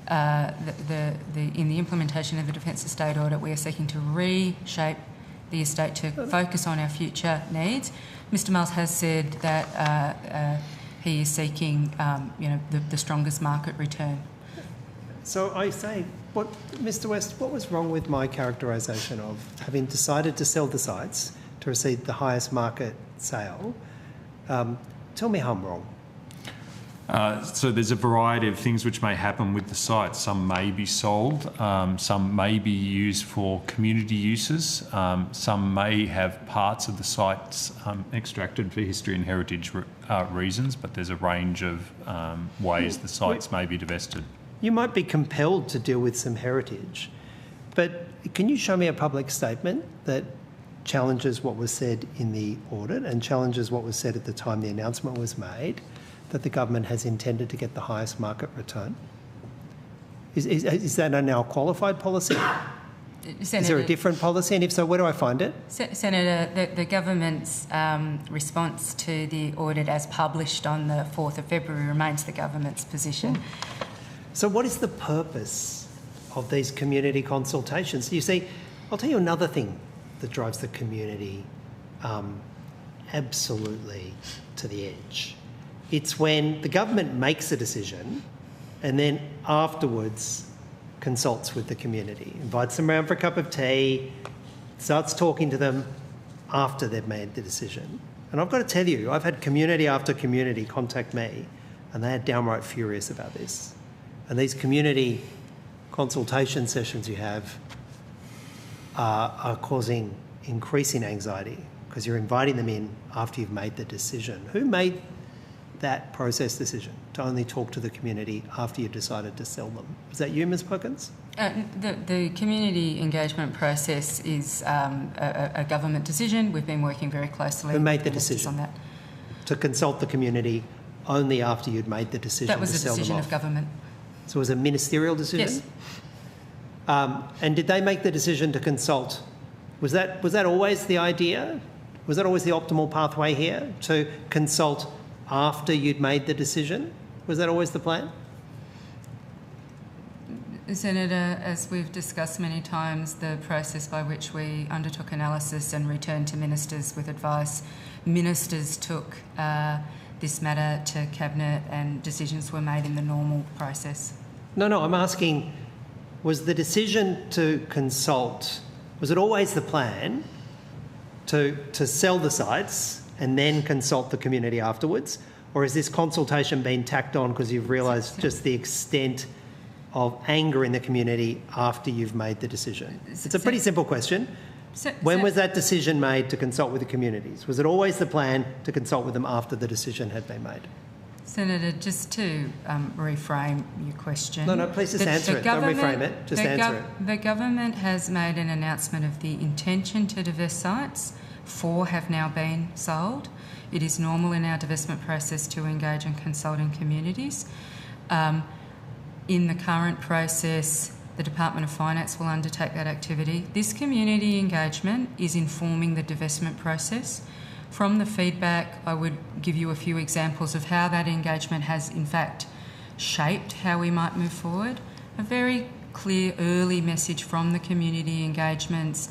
in the implementation of the Defence Estate Audit, we are seeking to reshape the estate to focus on our future needs. Mr. Miles has said that he is seeking, the strongest market return. So I say, Mr. West, what was wrong with my characterisation of having decided to sell the sites to receive the highest market sale? Tell me how I'm wrong. So there's a variety of things which may happen with the sites. Some may be sold, some may be used for community uses, some may have parts of the sites extracted for history and heritage reasons, but there's a range of ways the sites may be divested. You might be compelled to deal with some heritage, but can you show me a public statement that challenges what was said in the audit and challenges what was said at the time the announcement was made, that the government has intended to get the highest market return? Is that a now qualified policy? Senator, is there a different policy? And if so, where do I find it? Senator, the government's response to the audit as published on the 4th of February remains the government's position. So what is the purpose of these community consultations? You see, I'll tell you another thing that drives the community absolutely to the edge. It's when the government makes a decision and then afterwards consults with the community, invites them around for a cup of tea, starts talking to them after they've made the decision. And I've got to tell you, I've had community after community contact me and they are downright furious about this. And these community consultation sessions you have are causing increasing anxiety because you're inviting them in after you've made the decision. Who made that process decision to only talk to the community after you decided to sell them? Was that you, Ms Perkins? The community engagement process is a government decision. We've been working very closely. Who made the with ministers decision on that? to consult the community only after you'd made the decision That was to a sell them decision off? of government. So it was a ministerial decision? Yes. And did they make the decision to consult? Was that always the idea? Was that always the optimal pathway here, to consult after you'd made the decision? Was that always the plan? Senator, as we've discussed many times, the process by which we undertook analysis and returned to ministers with advice, ministers took this matter to Cabinet and decisions were made in the normal process. No, I'm asking, was the decision to consult, was it always the plan to sell the sites and then consult the community afterwards? Or has this consultation been tacked on because you've realised just the extent of anger in the community after you've made the decision? It's a pretty simple question. When was that decision made to consult with the communities? Was it always the plan to consult with them after the decision had been made? Senator, just to reframe your question. No, please just answer it. Don't reframe it. Just answer it. The government has made an announcement of the intention to divest sites. 4 have now been sold. It is normal in our divestment process to engage in consulting communities. In the current process, the Department of Finance will undertake that activity. This community engagement is informing the divestment process. From the feedback, I would give you a few examples of how that engagement has in fact shaped how we might move forward. A very clear early message from the community engagements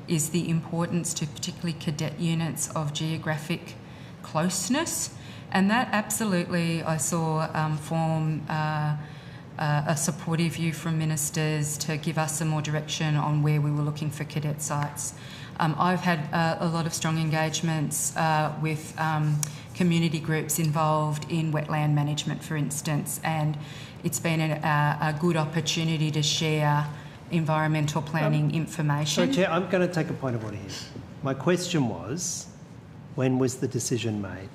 is the importance to particularly cadet units of geographic closeness, and that absolutely I saw form a supportive view from ministers to give us some more direction on where we were looking for cadet sites. I've had a lot of strong engagements with community groups involved in wetland management, for instance, and it's been a good opportunity to share environmental planning information. So, Chair, I'm going to take a point of order here. My question was, when was the decision made?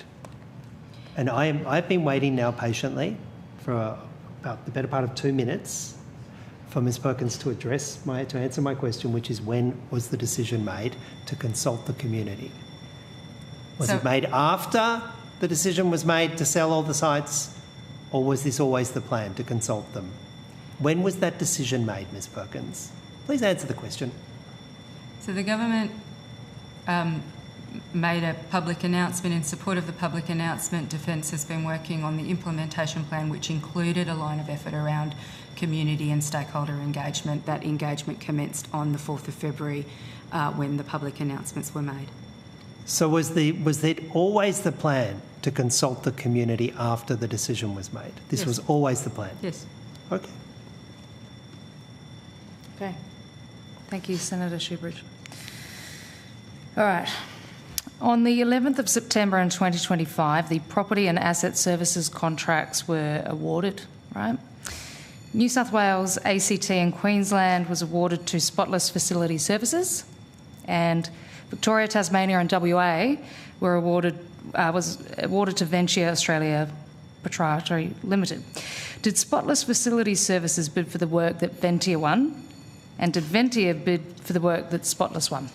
And I've been waiting now patiently for about the better part of 2 minutes for Ms Perkins to answer my question, which is, when was the decision made to consult the community? Was it made after the decision was made to sell all the sites, or was this always the plan, to consult them? When was that decision made, Ms Perkins? Please answer the question. So the government made a public announcement. In support of the public announcement, Defence has been working on the implementation plan, which included a line of effort around community and stakeholder engagement. That engagement commenced on the 4th of February when the public announcements were made. So was it always the plan to consult the community after the decision was made? This Yes. was always the plan? Yes. Okay. Okay. Thank you, Senator Shoebridge. All right. On the 11th of September in 2025, the property and asset services contracts were awarded, right? New South Wales, ACT and Queensland was awarded to Spotless Facility Services, and Victoria, Tasmania and WA were was awarded to Venture Australia Proprietary Limited. Did Spotless Facility Services bid for the work that Ventia won? And did Ventia bid for the work that Spotless won?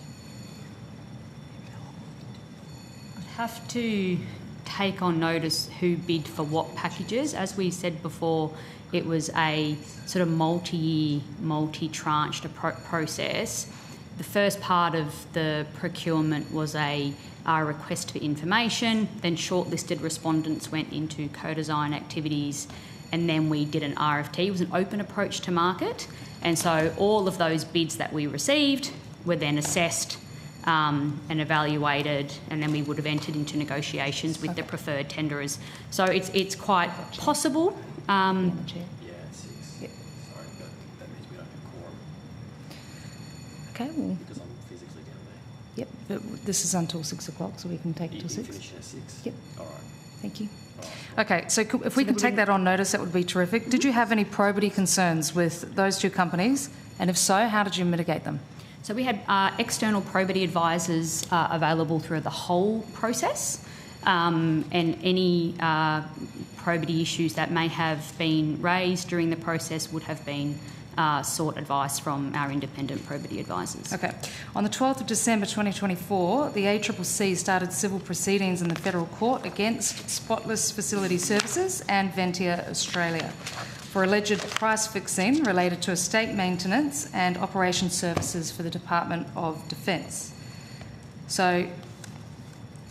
I'd have to take on notice who bid for what packages. As we said before, it was a sort of multi-year, multi-tranched process. The first part of the procurement was a request for information, then shortlisted respondents went into co-design activities, and then we did an RFT. It was an open approach to market, and so all of those bids that we received were then assessed and evaluated, and then we would have entered into negotiations with the preferred tenderers. So it's quite possible. Yeah, it's 6. Yep. Sorry, but that means we don't have quorum. Okay, well, Because I'm physically down there. yep, but this is until 6 o'clock, so we can take till 6. Finish at 6? Yep. All right. Thank you. All right. Okay, so if we can take that on notice, that would be terrific. Did you have any probity concerns with those two companies? And if so, how did you mitigate them? So we had external probity advisors available through the whole process. and any probity issues that may have been raised during the process would have been sought advice from our independent probity advisors. Okay. On the 12th of December 2024, the ACCC started civil proceedings in the Federal Court against Spotless Facility Services and Ventia Australia for alleged price fixing related to estate maintenance and operation services for the Department of Defence. So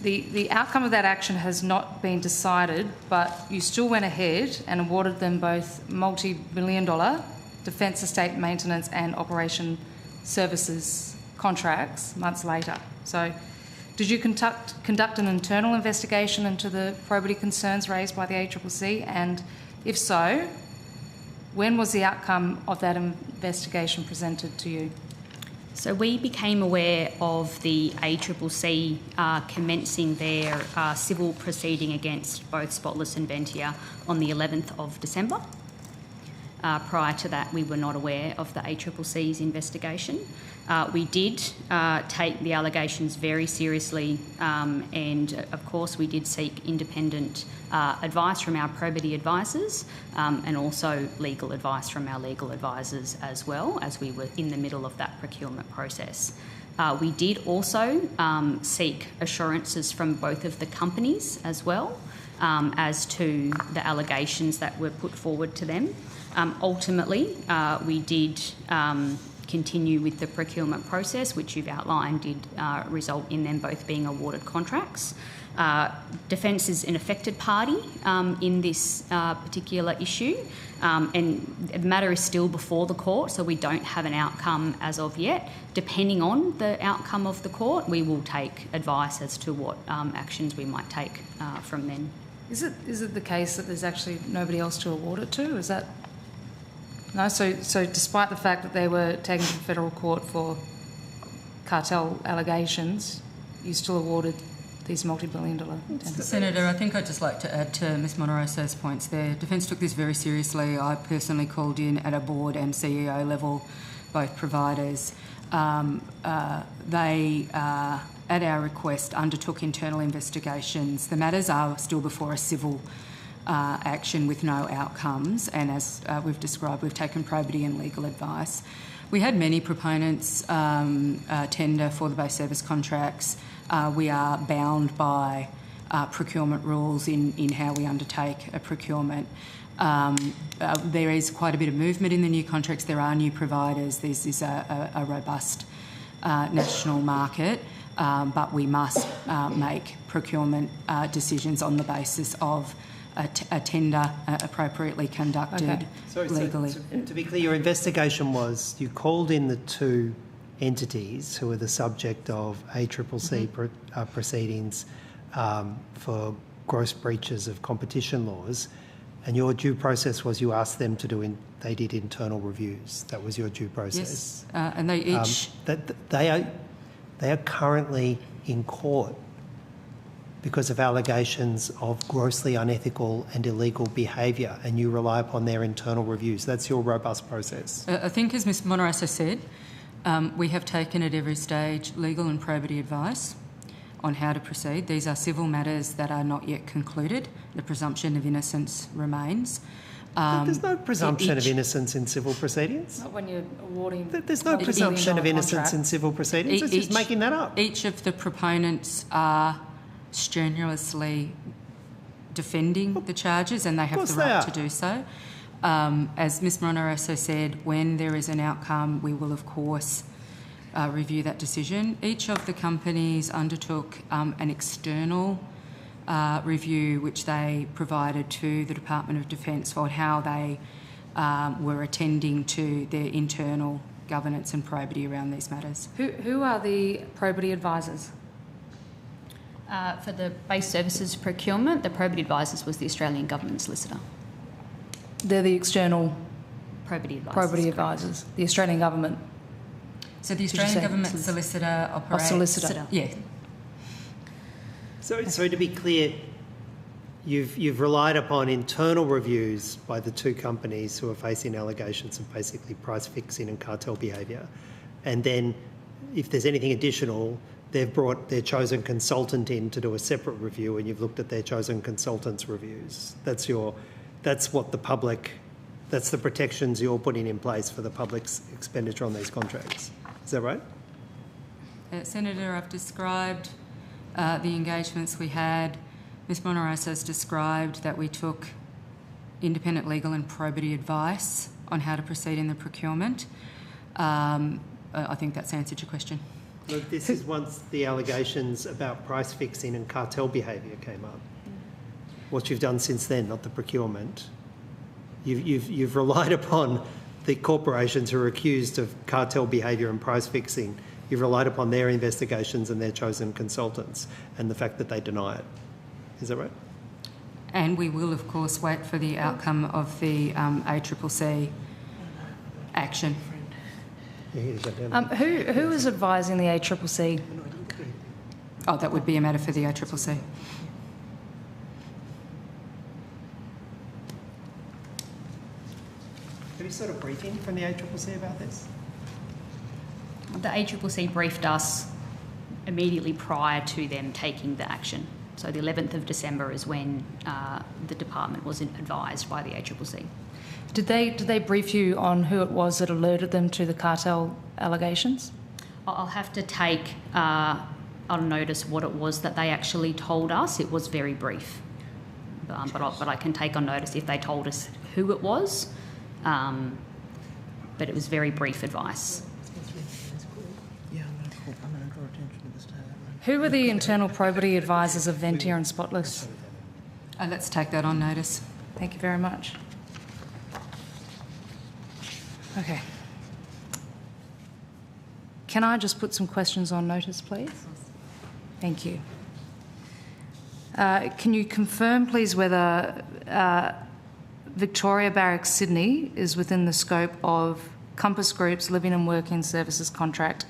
the outcome of that action has not been decided, but you still went ahead and awarded them both multi-billion-dollar defence estate maintenance and operation services contracts months later. So did you conduct an internal investigation into the probity concerns raised by the ACCC? And if so, when was the outcome of that investigation presented to you? So we became aware of the ACCC commencing their civil proceeding against both Spotless and Ventia on the 11th of December. Prior to that, we were not aware of the ACCC's investigation. We did take the allegations very seriously, and of course we did seek independent advice from our probity advisors, and also legal advice from our legal advisors as well, as we were in the middle of that procurement process. We did also seek assurances from both of the companies as well as to the allegations that were put forward to them. Ultimately, we did continue with the procurement process, which you've outlined did result in them both being awarded contracts. Defence is an affected party in this particular issue, and the matter is still before the court, so we don't have an outcome as of yet. Depending on the outcome of the court, we will take advice as to what actions we might take from then. Is it the case that there's actually nobody else to award it to? Is that... No, so despite the fact that they were taken to the federal court for cartel allegations, you still awarded these multi-billion-dollar tenders? Senator, I think I'd just like to add to Ms Monoroso's points there. Defence took this very seriously. I personally called in at a board and CEO level, both providers. They, at our request, undertook internal investigations. The matters are still before a civil action with no outcomes, and as we've described, we've taken probity and legal advice. We had many proponents tender for the base service contracts. We are bound by procurement rules in how we undertake a procurement. There is quite a bit of movement in the new contracts. There are new providers. This is a robust national market, but we must make procurement decisions on the basis of a tender appropriately conducted legally. So to be clear, your investigation was you called in the two entities who are the subject of ACCC proceedings for gross breaches of competition laws, and your due process was you asked them to do they did internal reviews. That was your due process. Yes, and they each... They are currently in court because of allegations of grossly unethical and illegal behaviour, and you rely upon their internal reviews. That's your robust process. I think, as Ms Monoroso said, we have taken at every stage legal and probity advice on how to proceed. These are civil matters that are not yet concluded. The presumption of innocence remains. There's no presumption of innocence in civil proceedings. Not when you're awarding... There's no presumption of innocence in civil proceedings. It's just making that up. Each of the proponents are strenuously defending the charges, and they have the right to do so. As Ms Monoroso said, when there is an outcome, we will of course review that decision. Each of the companies undertook an external review which they provided to the Department of Defence for how they were attending to their internal governance and probity around these matters. Who are the probity advisors? For the base services procurement, the probity advisors was the Australian Government Solicitor. They're the external probity advisors. Probity advisors, the Australian Government. So the Australian Government Solicitor operates... Solicitor. Yeah. So to be clear, you've relied upon internal reviews by the two companies who are facing allegations of basically price fixing and cartel behaviour, and then if there's anything additional, they've brought their chosen consultant in to do a separate review, and you've looked at their chosen consultant's reviews. That's the protections you're putting in place for the public's expenditure on these contracts. Is that right? Senator, I've described the engagements we had. Ms Monorosa's described that we took independent legal and probity advice on how to proceed in the procurement. I think that's answered your question. Look, this is once the allegations about price fixing and cartel behaviour came up. What you've done since then, not the procurement. You've relied upon the corporations who are accused of cartel behaviour and price fixing. You've relied upon their investigations and their chosen consultants and the fact that they deny it. Is that right? And we will, of course, wait for the outcome of the ACCC action. Who is advising the ACCC? Oh, that would be a matter for the ACCC. Have you sought a briefing from the ACCC about this? The ACCC briefed us immediately prior to them taking the action. So the 11th of December is when the department was advised by the ACCC. Did they brief you on who it was that alerted them to the cartel allegations? I'll have to take on notice what it was that they actually told us. It was very brief, but I can take on notice if they told us who it was. But it was very brief advice. Who were the internal probity advisors of Ventia and Spotless? Let's take that on notice. Thank you very much. Okay. Can I just put some questions on notice, please? Thank you. Can you confirm, please, whether Victoria Barracks Sydney is within the scope of Compass Group's Living and Working Services Contract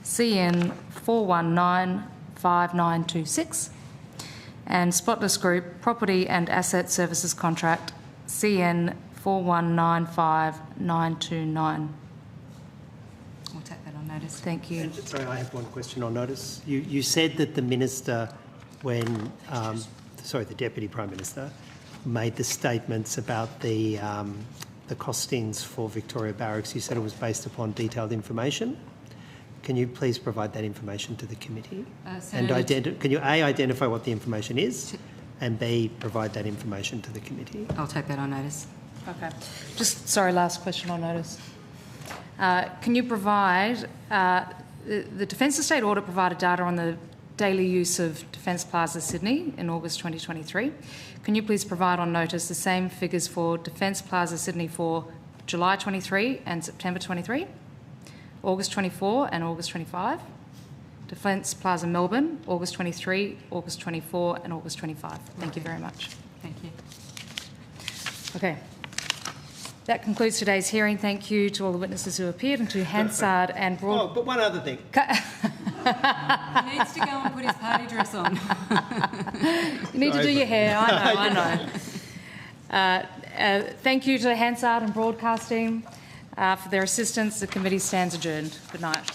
CN 4195926 and Spotless Group Property and Asset Services Contract CN 4195929? We'll take that on notice. Thank you. Sorry, I have one question on notice. You said that the Minister, when, the Deputy Prime Minister, made the statements about the costings for Victoria Barracks, you said it was based upon detailed information. Can you please provide that information to the committee? And can you A, identify what the information is, and B, provide that information to the committee? I'll take that on notice. Okay. Last question on notice. Can you provide, the Defence Estate Audit provided data on the daily use of Defence Plaza Sydney in August 2023. Can you please provide on notice the same figures for Defence Plaza Sydney for July 23 and September 23, August 24 and August 25, Defence Plaza Melbourne, August 23, August 24 and August 25. Thank you very much. Thank you. Okay. That concludes today's hearing. Thank you to all the witnesses who appeared and to Hansard and Broad. Oh, but one other thing. He needs to go and put his party dress on. You need to do your hair. I know. Thank you to Hansard and Broadcasting for their assistance. The committee stands adjourned. Good night.